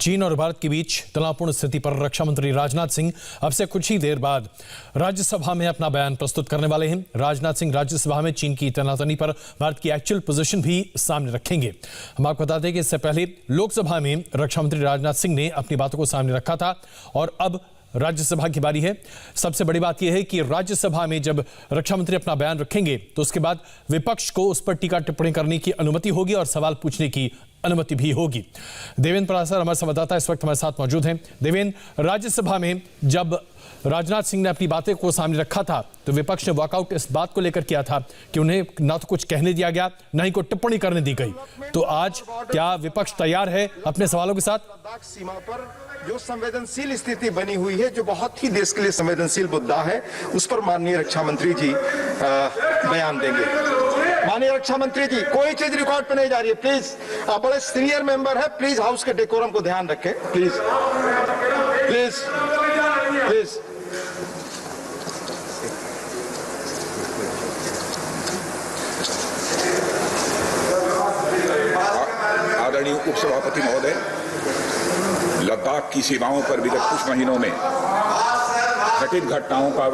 चीन और भारत के बीच तनावपूर्ण स्थिति पर रक्षा मंत्री राजनाथ सिंह अब से कुछ ही देर बाद राज्यसभा में अपना बयान प्रस्तुत करने वाले हैं। राजनाथ सिंह राज्यसभा में चीन की तनातनी पर भारत की एक्चुअल पोजीशन भी सामने रखेंगे। हम आपको बता दें कि इससे पहले लोकसभा में रक्षा मंत्री राजनाथ सिंह ने अपनी बातों को सामने रखा था और अब राज्यसभा की बारी है। सबसे बड़ी बात यह है कि राज्यसभा में जब रक्षा मंत्री अपना बयान रखेंगे तो उसके बाद विपक्ष को उस पर टीका टिप्पणी करने की अनुमति होगी और सवाल पूछने की अनुमति भी होगी। देवेंद्र परासर हमारे संवाददाता इस वक्त हमारे साथ मौजूद हैं। देवेंद्र, राज्यसभा में जब राजनाथ सिंह ने अपनी बातें को सामने रखा था तो विपक्ष ने वॉकआउट इस बात को लेकर किया था कि उन्हें ना तो कुछ कहने दिया गया, ना ही कोई टिप्पणी करने दी गई। तो आज क्या विपक्ष तैयार है अपने सवालों के साथ? लद्दाख सीमा पर जो संवेदनशील स्थिति बनी हुई है, जो बहुत ही देश के लिए संवेदनशील मुद्दा है, उस पर माननीय रक्षा मंत्री जी बयान देंगे। माननीय रक्षा मंत्री जी, कोई चीज रिकॉर्ड पे नहीं जा रही है, प्लीज। आप बड़े सीनियर मेंबर है, प्लीज हाउस के डेकोरम को ध्यान रखें, प्लीज प्लीज प्लीज। आदरणीय उपसभापति महोदय, लद्दाख की सीमाओं पर विगत कुछ महीनों में घटित घटनाओं का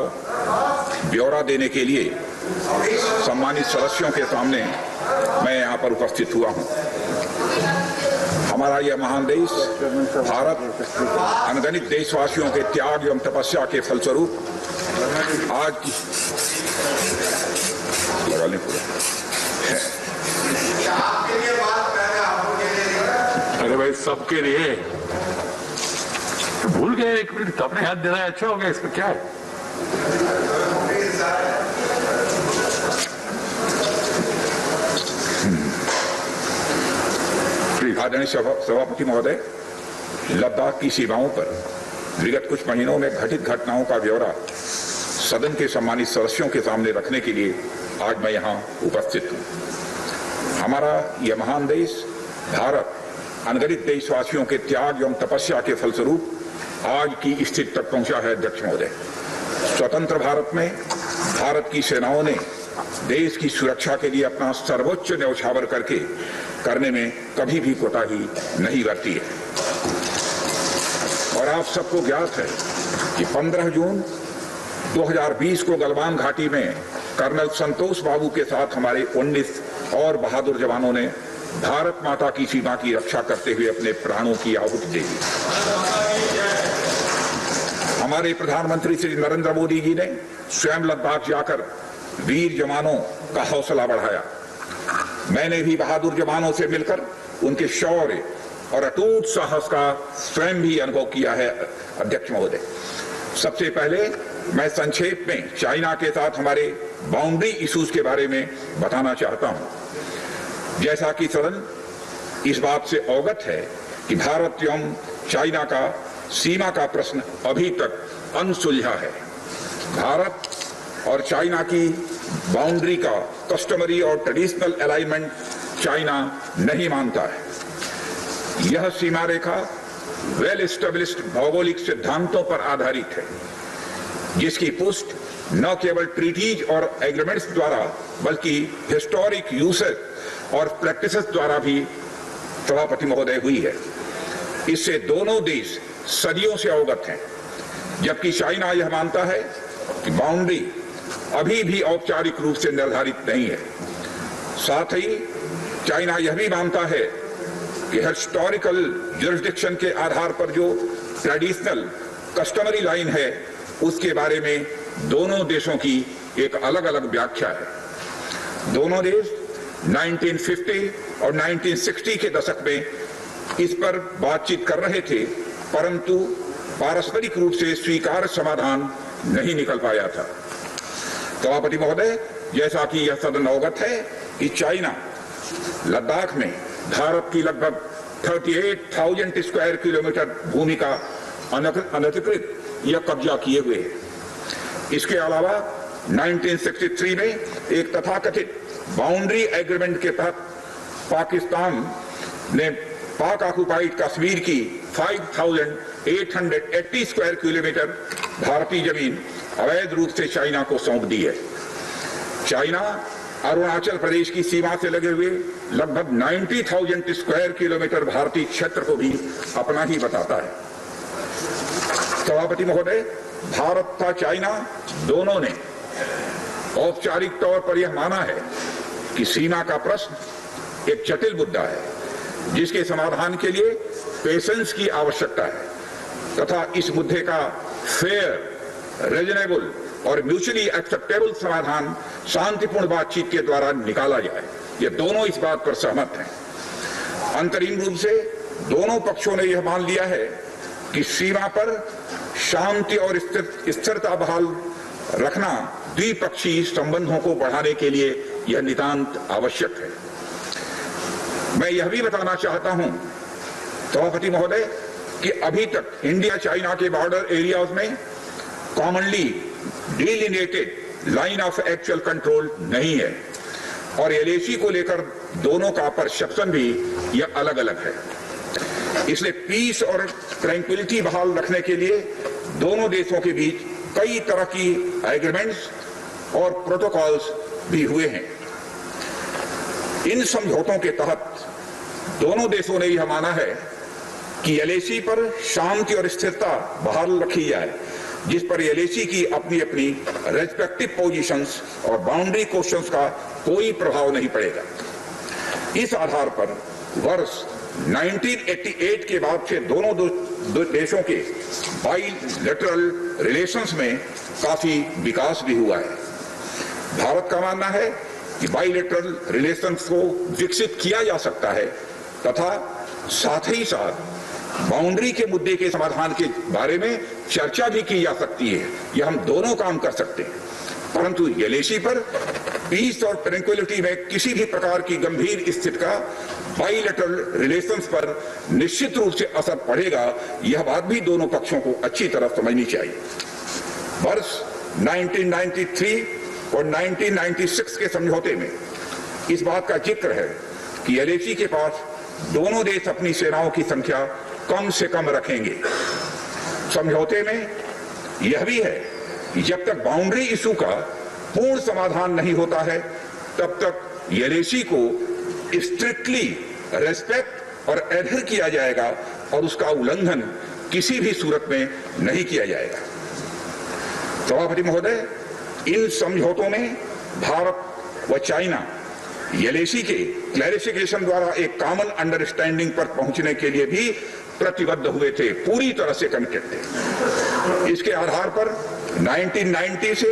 ब्यौरा देने के लिए सम्मानित सदस्यों के सामने मैं यहाँ पर उपस्थित हुआ हूँ। हमारा यह महान देश भारत अनगिनत देशवासियों के त्याग एवं तपस्या के फलस्वरूप आज की अरे भाई, सबके लिए भूल गए। एक मिनट अपने हाथ देना है, अच्छा हो गया। इसमें क्या है? आदरणीय सभापति महोदय, लद्दाख की सीमाओं पर विगत कुछ महीनों में घटित घटनाओं का ब्यौरा सदन के सम्मानित सदस्यों के सामने रखने के लिए आज मैं यहाँ उपस्थित हूँ। हमारा यह महान देश भारत अनगिनत देशवासियों के त्याग एवं तपस्या के फलस्वरूप आज की स्थिति तक पहुंचा है। अध्यक्ष महोदय, स्वतंत्र भारत में भारत की सेनाओं ने देश की सुरक्षा के लिए अपना सर्वोच्च न्यौछावर करने में कभी भी कोताही नहीं बरती है। और आप सबको ज्ञात है कि 15 जून 2020 को गलवान घाटी में कर्नल संतोष बाबू के साथ हमारे 19 और बहादुर जवानों ने भारत माता की सीमा की रक्षा करते हुए अपने प्राणों की आहुति दी। हमारे प्रधानमंत्री श्री नरेंद्र मोदी जी ने स्वयं लद्दाख जाकर वीर जवानों का हौसला बढ़ाया। मैंने भी बहादुर जवानों से मिलकर उनके शौर्य और अटूट साहस का स्वयं भी अनुभव किया है। अध्यक्ष महोदय, सबसे पहले मैं संक्षेप में चाइना के साथ हमारे बाउंड्री इश्यूज के बारे में बताना चाहता हूं। जैसा कि सदन इस बात से अवगत है कि भारत एवं चाइना का सीमा का प्रश्न अभी तक अनसुलझा है। भारत और चाइना की बाउंड्री का कस्टमरी और ट्रेडिशनल अलाइनमेंट चाइना नहीं मानता है। यह सीमा रेखा वेल एस्टेब्लिश्ड भौगोलिक सिद्धांतों पर आधारित है, जिसकी पुष्टि न केवल ट्रीटीज और एग्रीमेंट्स द्वारा बल्कि हिस्टोरिक यूसेज और प्रैक्टिसेस द्वारा भी सभापति महोदय हुई है। इससे दोनों देश सदियों से अवगत हैं, जबकि चाइना यह मानता है कि बाउंड्री अभी भी औपचारिक रूप से निर्धारित नहीं है। साथ ही चाइना यह भी मानता है कि हिस्टोरिकल जुरिसडिक्शन के आधार पर जो ट्रेडिशनल कस्टमरी लाइन है, उसके बारे में दोनों देशों की एक अलग अलग व्याख्या है। दोनों देश 1950 और 1960 के दशक में इस पर बातचीत कर रहे थे, परंतु पारस्परिक रूप से स्वीकार्य समाधान नहीं निकल पाया था। सभापति महोदय, जैसा कि यह सदन अवगत है कि चाइना लद्दाख में भारत की लगभग 38,000 स्क्वायर किलोमीटर भूमि का अनधिकृत यह कब्जा किए हुए है। इसके अलावा 1963 में एक तथाकथित बाउंड्री एग्रीमेंट के तहत पाकिस्तान ने पाक ऑक्युपाइड कश्मीर की 5,880 स्क्वायर किलोमीटर भारतीय जमीन अवैध रूप से चाइना को सौंप दी है। चाइना अरुणाचल प्रदेश की सीमा से लगे हुए लगभग 90,000 स्क्वायर किलोमीटर भारतीय क्षेत्र को भी अपना ही बताता है। सभापति महोदय, भारत तथा चाइना दोनों ने औपचारिक तौर पर यह माना है कि सीमा का प्रश्न एक जटिल मुद्दा है जिसके समाधान के लिए पेशेंस की आवश्यकता है तथा इस मुद्दे का फेयर, रीजनेबल और म्यूचुअली एक्सेप्टेबल समाधान शांतिपूर्ण बातचीत के द्वारा निकाला जाए। ये दोनों इस बात पर सहमत हैं। अंतरिम रूप से दोनों पक्षों ने यह मान लिया है कि सीमा पर शांति और स्थिरता बहाल रखना द्विपक्षीय संबंधों को बढ़ाने के लिए यह नितांत आवश्यक है। मैं यह भी बताना चाहता हूं सभापति महोदय कि अभी तक इंडिया चाइना के बॉर्डर एरियाज में commonly delineated line of actual control नहीं है और एलएसी को लेकर दोनों का परसेप्शन भी यह अलग अलग है। इसलिए पीस और ट्रैंक्विलिटी बहाल रखने के लिए दोनों देशों के बीच कई तरह की एग्रीमेंट्स और प्रोटोकॉल्स भी हुए हैं। इन समझौतों के तहत दोनों देशों ने यह माना है कि एलएसी पर शांति और स्थिरता बहाल रखी जाए, जिस पर एलएसी की अपनी अपनी रेस्पेक्टिव पोजीशंस और बाउंड्री क्वेश्चंस का कोई प्रभाव नहीं पड़ेगा। इस आधार पर वर्ष 1988 के बाद से दोनों देशों के बाइलेटरल रिलेशंस में काफी विकास भी हुआ है। भारत का मानना है कि बाइलेटरल रिलेशंस को विकसित किया जा सकता है तथा साथ ही साथ बाउंड्री के मुद्दे के समाधान के बारे में चर्चा भी की जा सकती है। यह हम दोनों काम कर सकते हैं, परंतु एलएसी पर पीस और ट्रैंक्विलिटी में किसी भी प्रकार की गंभीर स्थिति का बाइलेटरल रिलेशंस पर निश्चित रूप से असर पड़ेगा। यह बात भी दोनों पक्षों को अच्छी तरह समझनी चाहिए। वर्ष 1993 और 1996 के समझौते में इस बात का जिक्र है कि एलएसी के पास दोनों देश अपनी सेनाओं की संख्या कम से कम रखेंगे। समझौते में यह भी है कि जब तक बाउंड्री इशू का पूर्ण समाधान नहीं होता है तब तक एलएसी को स्ट्रिक्टली रेस्पेक्ट और एडहर किया जाएगा और उसका उल्लंघन किसी भी सूरत में नहीं किया जाएगा। सभापति महोदय, इन समझौतों में भारत व चाइना एलएसी के क्लैरिफिकेशन द्वारा एक कॉमन अंडरस्टैंडिंग पर पहुंचने के लिए भी प्रतिबद्ध हुए थे, पूरी तरह से कमिटेड थे। इसके आधार पर 1990 से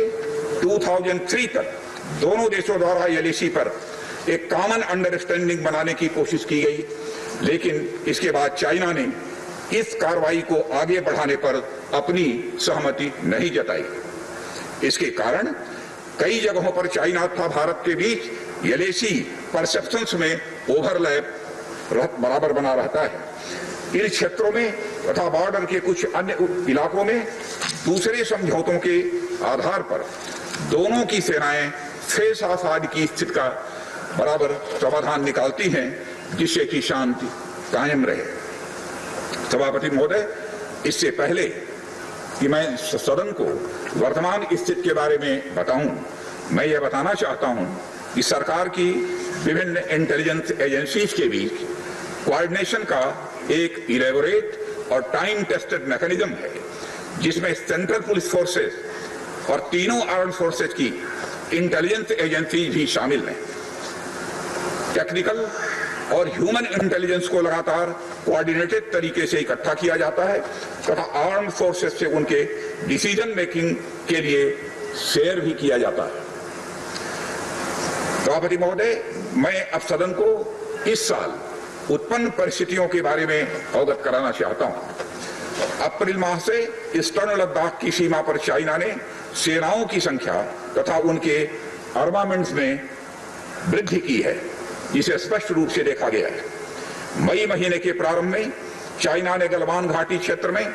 2003 तक दोनों देशों द्वारा एलएसी पर एक कॉमन अंडरस्टैंडिंग बनाने की कोशिश की गई, लेकिन इसके बाद चाइना ने इस कार्रवाई को आगे बढ़ाने पर अपनी सहमति नहीं जताई। इसके कारण कई जगहों पर चाइना तथा भारत के बीच एलएसी परसेप्शंस में ओवरलैप बराबर बना रहता है। इन क्षेत्रों में तथा बॉर्डर के कुछ अन्य इलाकों में दूसरे समझौतों के आधार पर दोनों की सेनाएं फेस ऑफ आदि की स्थिति का बराबर समाधान निकालती हैं, जिससे कि शांति कायम रहे। सभापति महोदय, इससे पहले कि मैं सदन को वर्तमान स्थिति के बारे में बताऊं, मैं यह बताना चाहता हूं कि सरकार की विभिन्न इंटेलिजेंस एजेंसीज के बीच कोऑर्डिनेशन का एक इलेबोरेट और टाइम टेस्टेड मैकेनिज्म है, जिसमें सेंट्रल पुलिस फोर्सेस और तीनों आर्म्ड फोर्सेस की इंटेलिजेंस एजेंसीज भी शामिल हैं। टेक्निकल और ह्यूमन इंटेलिजेंस को लगातार कोऑर्डिनेटेड तरीके से इकट्ठा किया जाता है तथा आर्म्ड फोर्सेस से उनके डिसीजन मेकिंग के लिए शेयर भी किया जाता है। सभापति महोदय, मैं अब सदन को इस साल उत्पन्न परिस्थितियों के बारे में अवगत कराना चाहता हूं। अप्रैल माह से ईस्टर्न लद्दाख की सीमा पर चाइना ने सेनाओं की संख्या तथा उनके आर्मामेंट्स में वृद्धि की है, जिसे स्पष्ट रूप से देखा गया है। मई महीने के प्रारंभ में चाइना ने गलवान घाटी क्षेत्र में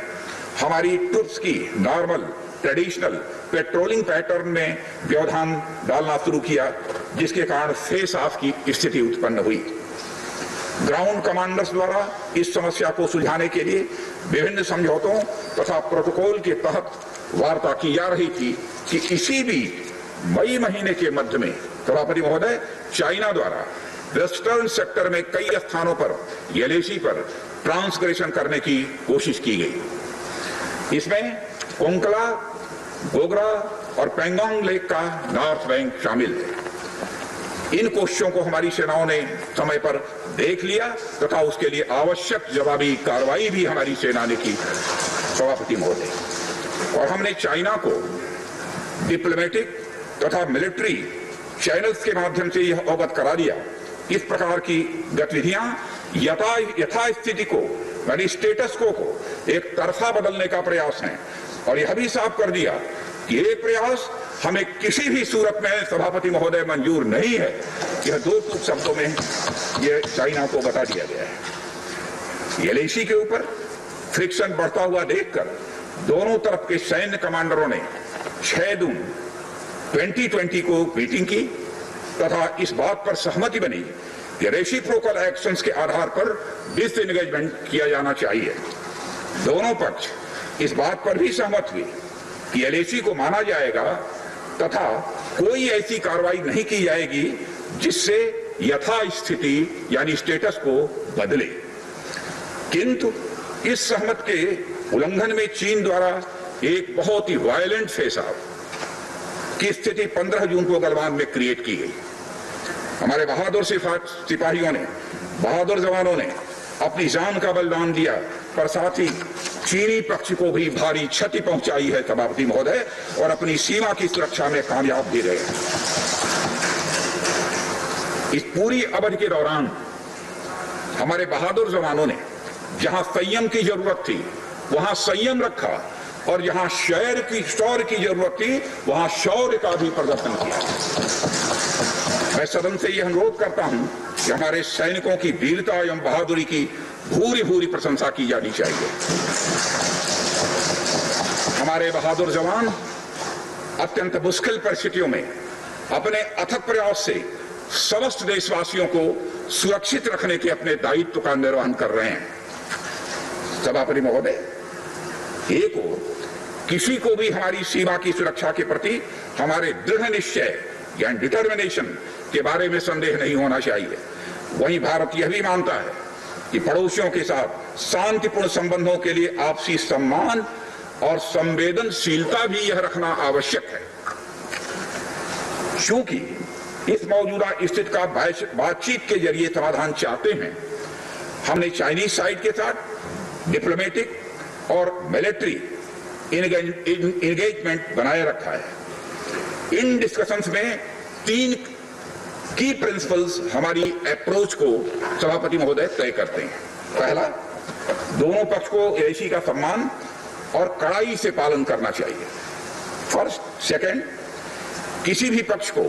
हमारी ट्रूप्स की नॉर्मल ट्रेडिशनल पेट्रोलिंग पैटर्न में व्यवधान डालना शुरू किया, जिसके कारण फेस ऑफ की स्थिति उत्पन्न हुई। ग्राउंड कमांडर्स द्वारा इस समस्या को सुलझाने के लिए विभिन्न समझौतों तथा प्रोटोकॉल के तहत वार्ता की जा रही थी कि इसी बीच मई महीने के मध्य में सभापति महोदय, चाइना द्वारा वेस्टर्न सेक्टर में कई स्थानों पर एलएसी पर ट्रांसग्रेशन करने की कोशिश की गई। इसमें कोंकला, गोगरा और पेंगोंग लेक का नॉर्थ बैंक शामिल है। इन कोशिशों को हमारी सेनाओं ने समय पर देख लिया तथा उसके लिए आवश्यक जवाबी कार्रवाई भी हमारी सेना ने की, सभापति महोदय। और हमने चाइना को डिप्लोमेटिक तथा मिलिट्री चैनल्स के माध्यम से यह अवगत करा दिया इस प्रकार की गतिविधियां यथास्थिति को यानी स्टेटस को एक तरफा बदलने का प्रयास है, और यह भी साफ कर दिया कि ये प्रयास हमें किसी भी सूरत में, सभापति महोदय, मंजूर नहीं है। यह दो टूक शब्दों में यह चाइना को बता दिया गया है। एलएसी के ऊपर फ्रिक्शन बढ़ता हुआ देखकर दोनों तरफ के सैन्य कमांडरों ने 6 जून 2020 को मीटिंग की तथा इस बात पर सहमति बनी कि रेसिप्रोकल एक्शंस के आधार पर डिसएंगेजमेंट किया जाना चाहिए। दोनों पक्ष इस बात पर भी सहमत हुए कि एलएसी को माना जाएगा तथा कोई ऐसी कार्रवाई नहीं की जाएगी जिससे यथास्थिति यानी स्टेटस को बदले। किंतु इस सहमत के उल्लंघन में चीन द्वारा एक बहुत ही वायलेंट फेस ऑफ की स्थिति 15 जून को गलवान में क्रिएट की गई। हमारे बहादुर सिपाहियों ने, बहादुर जवानों ने अपनी जान का बलिदान दिया, पर साथ ही चीनी पक्ष को भी भारी क्षति पहुंचाई है, सभापति महोदय, और अपनी सीमा की सुरक्षा में कामयाब भी रहे। इस पूरी अवधि के दौरान हमारे बहादुर जवानों ने जहां संयम की जरूरत थी वहां संयम रखा, और जहां शौर्य की जरूरत थी वहां शौर्य का भी प्रदर्शन किया। मैं सदन से यह अनुरोध करता हूं कि हमारे सैनिकों की वीरता एवं बहादुरी की भूरी भूरी प्रशंसा की जानी चाहिए। हमारे बहादुर जवान अत्यंत मुश्किल परिस्थितियों में अपने अथक प्रयास से समस्त देशवासियों को सुरक्षित रखने के अपने दायित्व का निर्वहन कर रहे हैं। सभापति महोदय, एक और किसी को भी हमारी सीमा की सुरक्षा के प्रति हमारे दृढ़ निश्चय या डिटर्मिनेशन के बारे में संदेह नहीं होना चाहिए। वहीं भारत यह भी मानता है कि पड़ोसियों के साथ शांतिपूर्ण संबंधों के लिए आपसी सम्मान और संवेदनशीलता भी यह रखना आवश्यक है। चूंकि इस मौजूदा स्थिति का बातचीत के जरिए समाधान चाहते हैं, हमने चाइनीज साइड के साथ डिप्लोमेटिक और मिलिट्री एंगेजमेंट बनाए रखा है। इन डिस्कशंस में 3 की प्रिंसिपल्स हमारी अप्रोच को, सभापति महोदय, तय करते हैं। पहला, दोनों पक्ष को एलएसी का सम्मान और कड़ाई से पालन करना चाहिए। फर्स्ट। सेकंड, किसी भी पक्ष को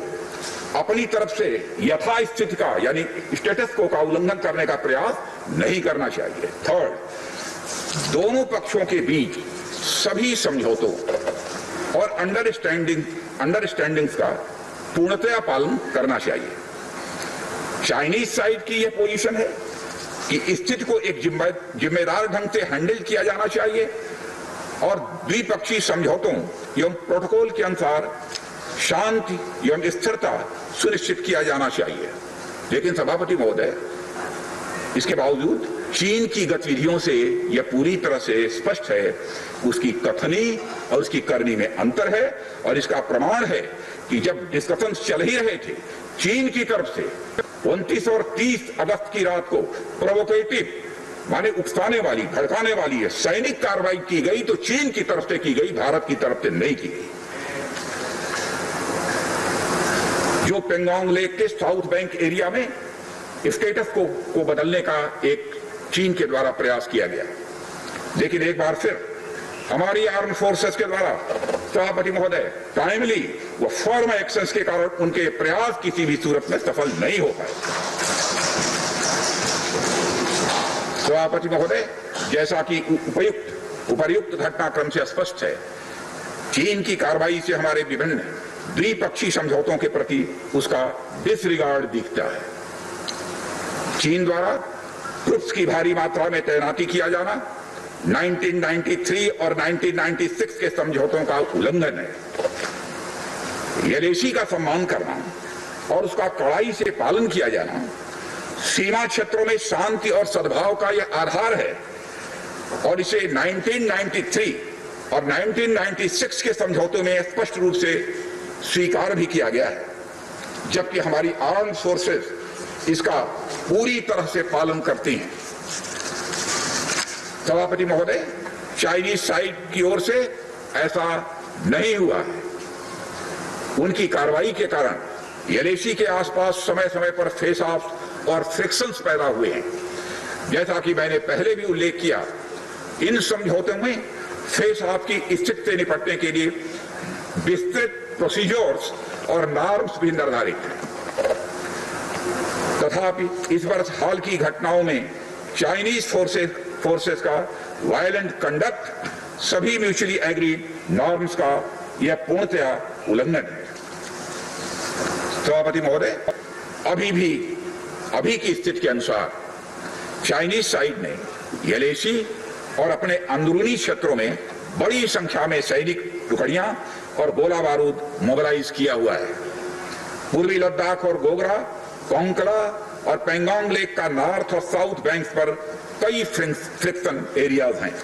अपनी तरफ से यथास्थिति का यानी स्टेटस को का उल्लंघन करने का प्रयास नहीं करना चाहिए। थर्ड, दोनों पक्षों के बीच सभी समझौतों और अंडरस्टैंडिंग्स का पूर्णतया पालन करना चाहिए। चाइनीज साइड की यह पोजीशन है कि स्थिति को एक जिम्मेदार ढंग से हैंडल किया जाना चाहिए और द्विपक्षीय समझौतों एवं प्रोटोकॉल के अनुसार शांति एवं स्थिरता सुनिश्चित किया जाना चाहिए। लेकिन सभापति महोदय, इसके बावजूद चीन की गतिविधियों से यह पूरी तरह से स्पष्ट है, उसकी कथनी और उसकी करनी में अंतर है। और इसका प्रमाण है कि जब डिस्कशन चल ही रहे थे, चीन की तरफ से 29 और 30 अगस्त की रात को प्रोवोकेटिव माने उकसाने वाली, भड़काने वाली सैनिक कार्रवाई की गई, तो चीन की तरफ से की गई, भारत की तरफ से नहीं की गई। जो पेंगोंग लेक के साउथ बैंक एरिया में स्टेटस को बदलने का एक चीन के द्वारा प्रयास किया गया, लेकिन एक बार फिर हमारी आर्म फोर्सेस के द्वारा, सभापति महोदय, टाइमली व फर्म एक्शंस के कारण उनके प्रयास किसी भी सूरत में सफल नहीं हो पाए। सभापति महोदय, जैसा कि उपर्युक्त घटनाक्रम से स्पष्ट है, चीन की कार्रवाई से हमारे विभिन्न द्विपक्षीय समझौतों के प्रति उसका डिसरिगार्ड दिखता है। चीन द्वारा ट्रुप्स की भारी मात्रा में तैनाती किया जाना 1993 और 1996 के समझौतों का उल्लंघन है। एलएसी का सम्मान करना और उसका कड़ाई से पालन किया जाना सीमा क्षेत्रों में शांति और सद्भाव का यह आधार है और इसे 1993 और 1996 के समझौतों में स्पष्ट रूप से स्वीकार भी किया गया है, जबकि हमारी आर्म्ड फोर्सेस इसका पूरी तरह से पालन करती हैं। सभापति महोदय, चाइनीज साइड की ओर से ऐसा नहीं हुआ है। उनकी कार्रवाई के कारण एलएसी के आसपास समय समय पर फेस ऑफ और फ्रिक्शंस पैदा हुए हैं। जैसा कि मैंने पहले भी उल्लेख किया, इन समझौतों में फेस ऑफ की स्थिति से निपटने के लिए विस्तृत प्रोसीजर्स और नॉर्म्स भी निर्धारित हैं। तथापि इस वर्ष हाल की घटनाओं में चाइनीज फोर्सेस का वायलेंट कंडक्ट सभी म्यूचुअली एग्रीड नॉर्म्स का यह पूर्णतया उल्लंघन है। सभापति महोदय, अभी की स्थिति के अनुसार चाइनीज साइड ने एलएसी और अपने अंदरूनी क्षेत्रों में बड़ी संख्या में सैनिक टुकड़ियां और गोला बारूद मोबिलाइज किया हुआ है। पूर्वी लद्दाख और गोगरा, कोंकला और पेंगोंग लेक का नॉर्थ और साउथ बैंक्स पर कई फ्रिक्शन एरियाज हैं।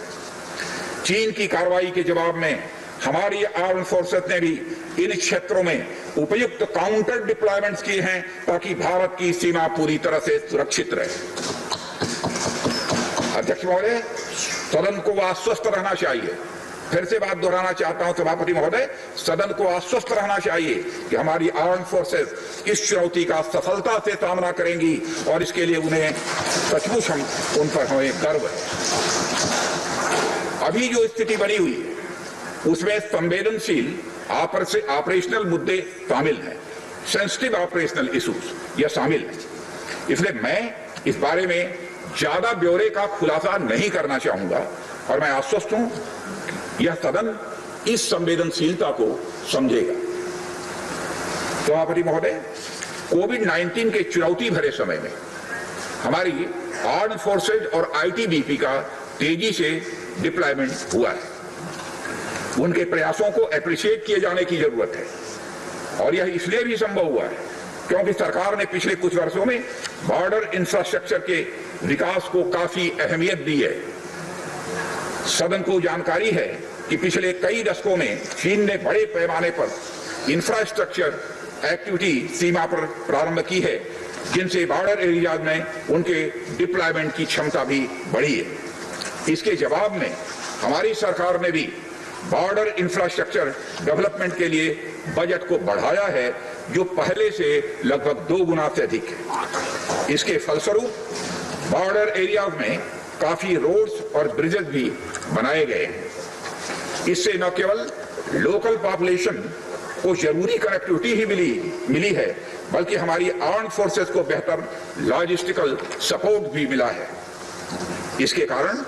चीन की कार्रवाई के जवाब में हमारी आर्म्ड फोर्सेस ने भी इन क्षेत्रों में उपयुक्त काउंटर डिप्लॉयमेंट्स किए हैं ताकि भारत की सीमा पूरी तरह से सुरक्षित रहे। अध्यक्ष महोदय, सदन को आश्वस्त रहना चाहिए, फिर से बात दोहराना चाहता हूं सभापति महोदय, सदन को आश्वस्त रहना चाहिए कि हमारी आर्म्ड फोर्सेस इस चुनौती का सफलता से सामना करेंगी और इसके लिए उन्हें सचमुच उन पर हमें गर्व है। अभी जो स्थिति बनी हुई है उसमें संवेदनशील ऑपरेशनल मुद्दे शामिल हैं, सेंसिटिव ऑपरेशनल इश्यूज यह शामिल है। इसलिए मैं इस बारे में ज्यादा ब्यौरे का खुलासा नहीं करना चाहूंगा और मैं आश्वस्त हूं यह सदन इस संवेदनशीलता को समझेगा। सभापति महोदय, कोविड-19 के चुनौती भरे समय में हमारी आर्म्ड फोर्सेज और आईटीबीपी का तेजी से डिप्लॉयमेंट हुआ है। उनके प्रयासों को एप्रिशिएट किए जाने की जरूरत है और यह इसलिए भी संभव हुआ है क्योंकि सरकार ने पिछले कुछ वर्षों में बॉर्डर इंफ्रास्ट्रक्चर के विकास को काफी अहमियत दी है। सदन को जानकारी है कि पिछले कई दशकों में चीन ने बड़े पैमाने पर इंफ्रास्ट्रक्चर एक्टिविटी सीमा पर प्रारंभ की है, जिनसे बॉर्डर एरियाज में उनके डिप्लॉयमेंट की क्षमता भी बढ़ी है। इसके जवाब में हमारी सरकार ने भी बॉर्डर इंफ्रास्ट्रक्चर डेवलपमेंट के लिए बजट को बढ़ाया है, जो पहले से लगभग 2 गुना से अधिक है। इसके फलस्वरूप बॉर्डर एरियाज में काफी रोड्स और ब्रिजेस भी बनाए गए हैं। इससे न केवल लोकल पॉपुलेशन को जरूरी कनेक्टिविटी ही मिली है, बल्कि हमारी आर्म्ड फोर्सेस को बेहतर लॉजिस्टिकल सपोर्ट भी मिला है। इसके कारण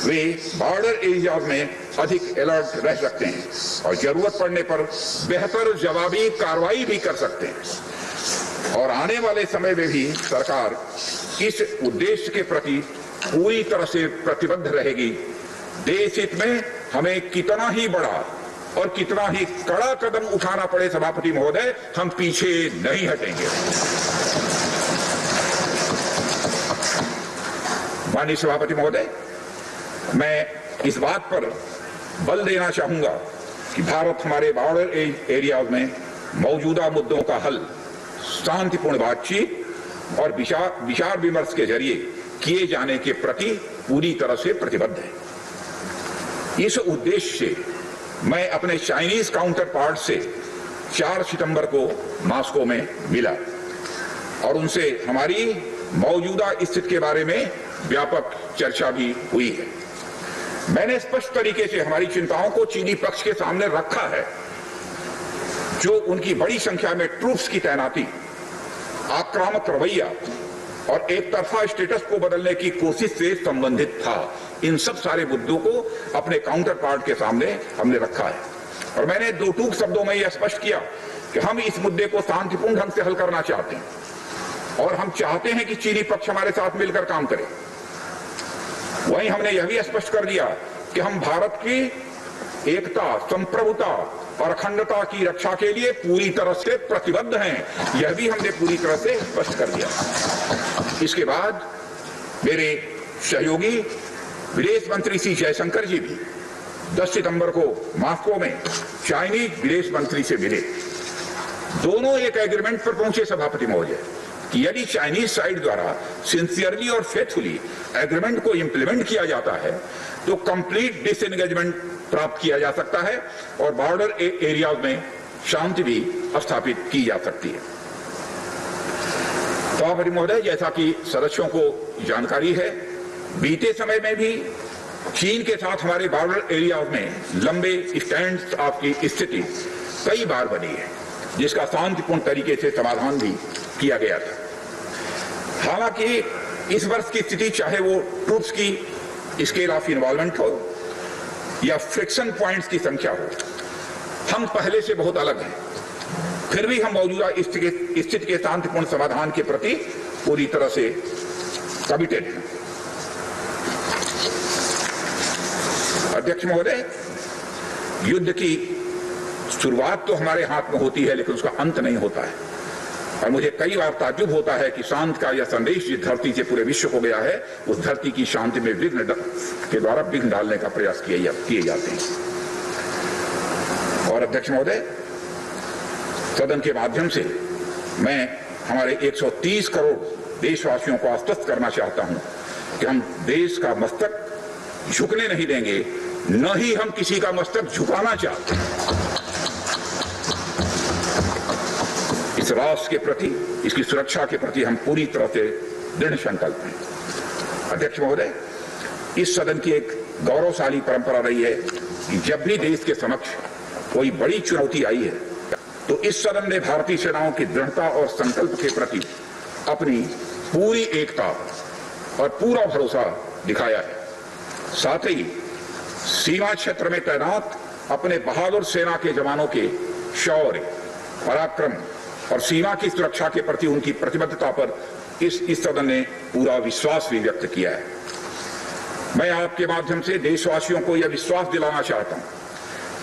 वे बॉर्डर एरियाज में अधिक अलर्ट रह सकते हैं और जरूरत पड़ने पर बेहतर जवाबी कार्रवाई भी कर सकते हैं। और आने वाले समय में भी सरकार इस उद्देश्य के प्रति पूरी तरह से प्रतिबद्ध रहेगी। देश हित में हमें कितना ही बड़ा और कितना ही कड़ा कदम उठाना पड़े सभापति महोदय, हम पीछे नहीं हटेंगे। माननीय सभापति महोदय, मैं इस बात पर बल देना चाहूंगा कि भारत हमारे बॉर्डर एरियाज में मौजूदा मुद्दों का हल शांतिपूर्ण बातचीत और विचार विमर्श के जरिए किए जाने के प्रति पूरी तरह से प्रतिबद्ध है। इस उद्देश्य से मैं अपने चाइनीज काउंटर पार्ट से 4 सितंबर को मॉस्को में मिला और उनसे हमारी मौजूदा स्थिति के बारे में व्यापक चर्चा भी हुई है। मैंने स्पष्ट तरीके से हमारी चिंताओं को चीनी पक्ष के सामने रखा है, जो उनकी बड़ी संख्या में ट्रूप्स की तैनाती, आक्रामक रवैया और एक तरफा स्टेटस को बदलने की कोशिश से संबंधित था। इन सब सारे मुद्दों को अपने काउंटर पार्ट के सामने हमने रखा है और मैंने 2 टूक शब्दों में यह स्पष्ट किया कि हम इस मुद्दे को शांतिपूर्ण ढंग से हल करना चाहते हैं और हम चाहते हैं कि चीनी पक्ष हमारे साथ मिलकर काम करे। वहीं हमने यह भी स्पष्ट कर दिया कि हम भारत की एकता, संप्रभुता और अखंडता की रक्षा के लिए पूरी तरह से प्रतिबद्ध हैं, यह भी हमने पूरी तरह से स्पष्ट कर दिया। इसके बाद मेरे सहयोगी विदेश मंत्री श्री जयशंकर जी भी 10 सितंबर को मॉस्को में चाइनीज विदेश मंत्री से मिले। दोनों एक एग्रीमेंट पर पहुंचे सभापति महोदय कि यदि चाइनीज साइड द्वारा सिंसियरली और फेथफुली एग्रीमेंट को इंप्लीमेंट किया जाता है तो कंप्लीट डिसएंगेजमेंट प्राप्त किया जा सकता है और बॉर्डर एरिया में शांति भी स्थापित की जा सकती है। सभापति महोदय, जैसा कि सदस्यों को जानकारी है, बीते समय में भी चीन के साथ हमारे बॉर्डर एरिया में लंबे स्टैंड ऑफ की स्थिति कई बार बनी है, जिसका शांतिपूर्ण तरीके से समाधान भी किया गया था। हालांकि इस वर्ष की स्थिति, चाहे वो ट्रूप्स की स्केल ऑफ इन्वॉल्वमेंट हो या फ्रिक्शन पॉइंट्स की संख्या हो, हम पहले से बहुत अलग हैं। फिर भी हम मौजूदा स्थिति के शांतिपूर्ण समाधान के प्रति पूरी तरह से कमिटेड हैं। अध्यक्ष महोदय, युद्ध की शुरुआत तो हमारे हाथ में होती है, लेकिन उसका अंत नहीं होता है। और मुझे कई बार ताज्जुब होता है कि शांत का यह संदेश जिस धरती से पूरे विश्व को गया है, उस धरती की शांति में विघ्न के द्वारा विघ्न डालने का प्रयास किए जाते हैं। और अध्यक्ष महोदय, सदन के माध्यम से मैं हमारे 130 करोड़ देशवासियों को आश्वस्त करना चाहता हूं कि हम देश का मस्तक झुकने नहीं देंगे, न ही हम किसी का मस्तक झुकाना चाहते हैं। इस राष्ट्र के प्रति, इसकी सुरक्षा के प्रति हम पूरी तरह से दृढ़ संकल्प हैं। अध्यक्ष महोदय, इस सदन की एक गौरवशाली परंपरा रही है कि जब भी देश के समक्ष कोई बड़ी चुनौती आई है तो इस सदन ने भारतीय सेनाओं की दृढ़ता और संकल्प के प्रति अपनी पूरी एकता और पूरा भरोसा दिखाया है। साथ ही सीमा क्षेत्र में तैनात अपने बहादुर सेना के जवानों के शौर्य, पराक्रम और सीमा की सुरक्षा के प्रति उनकी प्रतिबद्धता पर इस सदन ने पूरा विश्वास भी व्यक्त किया है। मैं आपके माध्यम से देशवासियों को यह विश्वास दिलाना चाहता हूं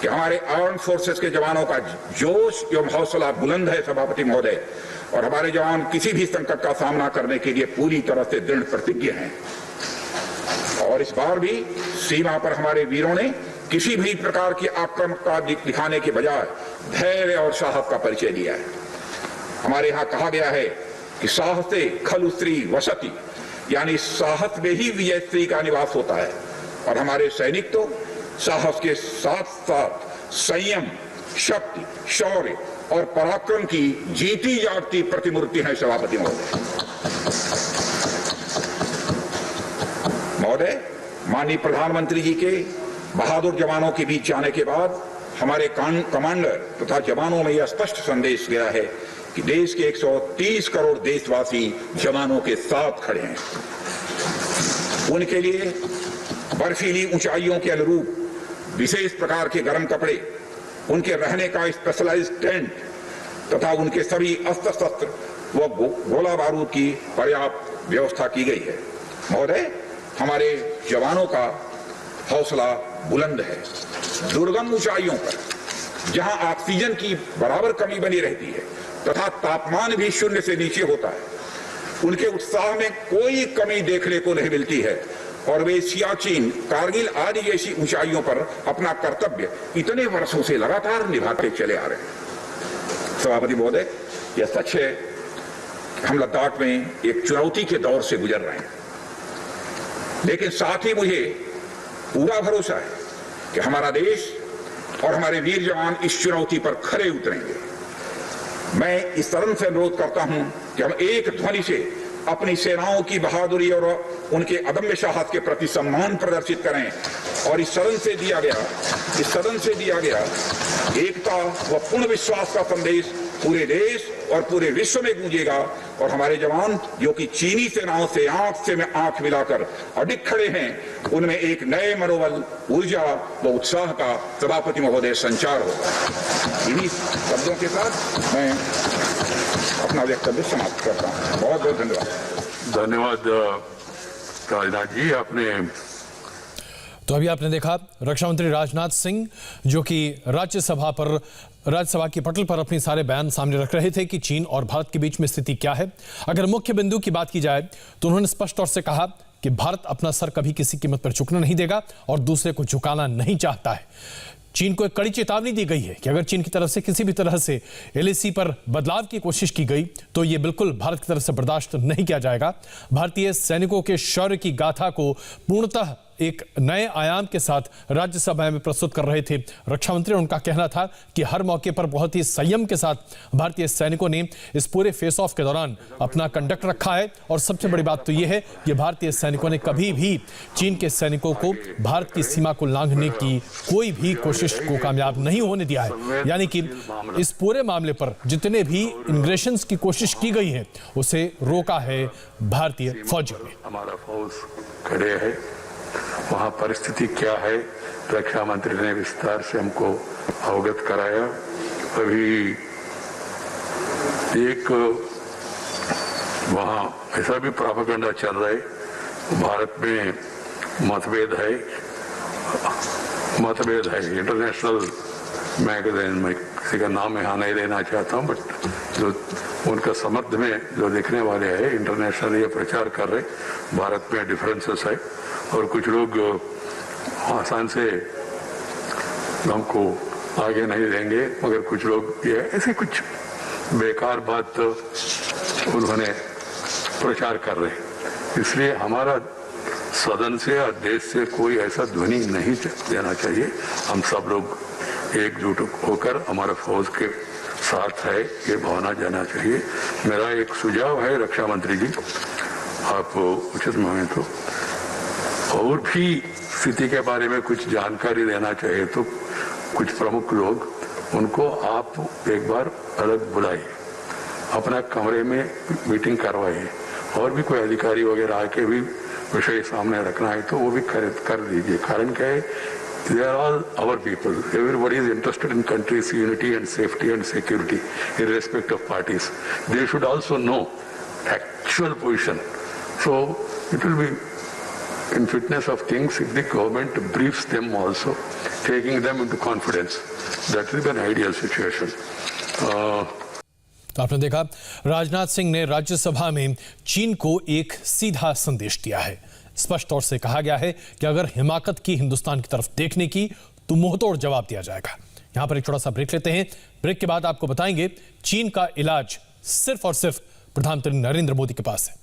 कि हमारे आर्म्ड फोर्सेस के जवानों का जोश एवं हौसला बुलंद है सभापति महोदय, और हमारे जवान किसी भी संकट का सामना करने के लिए पूरी तरह से दृढ़ प्रतिज्ञ हैं। और इस बार भी सीमा पर हमारे वीरों ने किसी भी प्रकार की आक्रामकता दिखाने के बजाय धैर्य और साहस का परिचय दिया है। हमारे यहाँ कहा गया है कि साहसे खलु स्त्री वसति, यानी साहस में ही विजय स्त्री का निवास होता है। और हमारे सैनिक तो साहस के साथ साथ संयम, शक्ति, शौर्य और पराक्रम की जीती जागती प्रतिमूर्ति है सभापति महोदय। महोदय, माननीय प्रधानमंत्री जी के बहादुर जवानों के बीच जाने के बाद हमारे कमांडर तथा जवानों में यह स्पष्ट संदेश गया है कि देश के 130 करोड़ देशवासी जवानों के साथ खड़े हैं। उनके लिए बर्फीली ऊंचाइयों के अनुरूप विशेष प्रकार के गर्म कपड़े, उनके रहने का स्पेशलाइज्ड टेंट तथा उनके सभी अस्त्र शस्त्र व गोला बारूद की पर्याप्त व्यवस्था की गई है। महोदय, हमारे जवानों का हौसला बुलंद है। दुर्गम ऊंचाइयों पर जहां ऑक्सीजन की बराबर कमी बनी रहती है तथा तापमान भी शून्य से नीचे होता है, उनके उत्साह में कोई कमी देखने को नहीं मिलती है और वे सियाचिन, कारगिल आदि जैसी ऊंचाइयों पर अपना कर्तव्य इतने वर्षों से लगातार निभाते चले आ रहे हैं। सभापति महोदय, यह सच है कि हम लद्दाख में एक चुनौती के दौर से गुजर रहे हैं, लेकिन साथ ही मुझे पूरा भरोसा है कि हमारा देश और हमारे वीर जवान इस चुनौती पर खरे उतरेंगे। मैं इस सदन से अनुरोध करता हूं कि हम एक ध्वनि से अपनी सेनाओं की बहादुरी और उनके अदम्य साहस के प्रति सम्मान प्रदर्शित करें और इस सदन से दिया गया एकता व पूर्ण विश्वास का संदेश पूरे देश और पूरे विश्व में गूंजेगा और हमारे जवान जो कि चीनी सेनाओं से आंख मिलाकर अडिग खड़े हैं, उनमें एक नए मनोबल, ऊर्जा व उत्साह का सभापति महोदय संचार होगा। इन्हीं शब्दों के साथ मैं अपना वक्तव्य समाप्त करता हूँ। बहुत बहुत धन्यवाद। धन्यवाद राजनाथ जी। आपने तो अभी आपने देखा रक्षा मंत्री राजनाथ सिंह जो कि राज्यसभा की पटल पर अपने सारे बयान सामने रख रहे थे कि चीन और भारत के बीच में स्थिति क्या है। अगर मुख्य बिंदु की बात की जाए तो उन्होंने स्पष्ट तौर से कहा कि भारत अपना सर कभी किसी कीमत पर झुकने नहीं देगा और दूसरे को झुकाना नहीं चाहता है। चीन को एक कड़ी चेतावनी दी गई है कि अगर चीन की तरफ से किसी भी तरह से एलएसी पर बदलाव की कोशिश की गई तो यह बिल्कुल भारत की तरफ से बर्दाश्त नहीं किया जाएगा। भारतीय सैनिकों के शौर्य की गाथा को पूर्णतः एक नए आयाम के साथ राज्यसभा में प्रस्तुत कर रहे थे रक्षा मंत्री। उनका कहना था कि हर मौके पर बहुत ही संयम के साथ भारतीय सैनिकों ने इस पूरे फेस ऑफ के दौरान अपना कंडक्ट रखा है और सबसे बड़ी बात तो यह है कि भारतीय सैनिकों ने कभी भी चीन के सैनिकों को भारत की सीमा को लांघने की कोई भी कोशिश को कामयाब नहीं होने दिया है। यानी कि इस पूरे मामले पर जितने भी इंग्रेशंस की कोशिश की गई है उसे रोका है भारतीय फौजियों ने। हमारा फौज खड़े है, वहाँ परिस्थिति क्या है रक्षा मंत्री ने विस्तार से हमको अवगत कराया। अभी एक वहाँ ऐसा भी प्रोपेगेंडा चल रहा है भारत में मतभेद है इंटरनेशनल मैगजीन में किसी का नाम यहाँ नहीं लेना चाहता हूँ, बट जो उनका समर्थन में जो देखने वाले हैं इंटरनेशनल ये प्रचार कर रहे भारत में डिफरेंसेस है और कुछ लोग आसान से हमको आगे नहीं देंगे, मगर कुछ लोग ये ऐसे कुछ बेकार बात उन्होंने प्रचार कर रहे। इसलिए हमारा सदन से और देश से कोई ऐसा ध्वनि नहीं देना चाहिए। हम सब लोग एकजुट होकर हमारा फौज के साथ है ये भावना जाना चाहिए। मेरा एक सुझाव है रक्षा मंत्री जी, आप उचित माने तो और भी स्थिति के बारे में कुछ जानकारी देना चाहिए तो कुछ प्रमुख लोग उनको आप एक बार अलग बुलाइए, अपना कमरे में मीटिंग करवाइए और भी कोई अधिकारी वगैरह आके भी विषय सामने रखना है तो वो भी कर दीजिए। कारण क्या है, they are all our people. Everybody is interested in country's unity and safety and security, irrespective of parties. They should also know actual position. So it will be in fitness of things if the government briefs them also, taking them into confidence. That will be an ideal situation. तो आपने देखा राजनाथ सिंह ने राज्यसभा में चीन को एक सीधा संदेश दिया है। स्पष्ट तौर से कहा गया है कि अगर हिमाकत की हिंदुस्तान की तरफ देखने की तो मुंहतोड़ जवाब दिया जाएगा। यहां पर एक छोटा सा ब्रेक लेते हैं। ब्रेक के बाद आपको बताएंगे चीन का इलाज सिर्फ और सिर्फ प्रधानमंत्री नरेंद्र मोदी के पास है।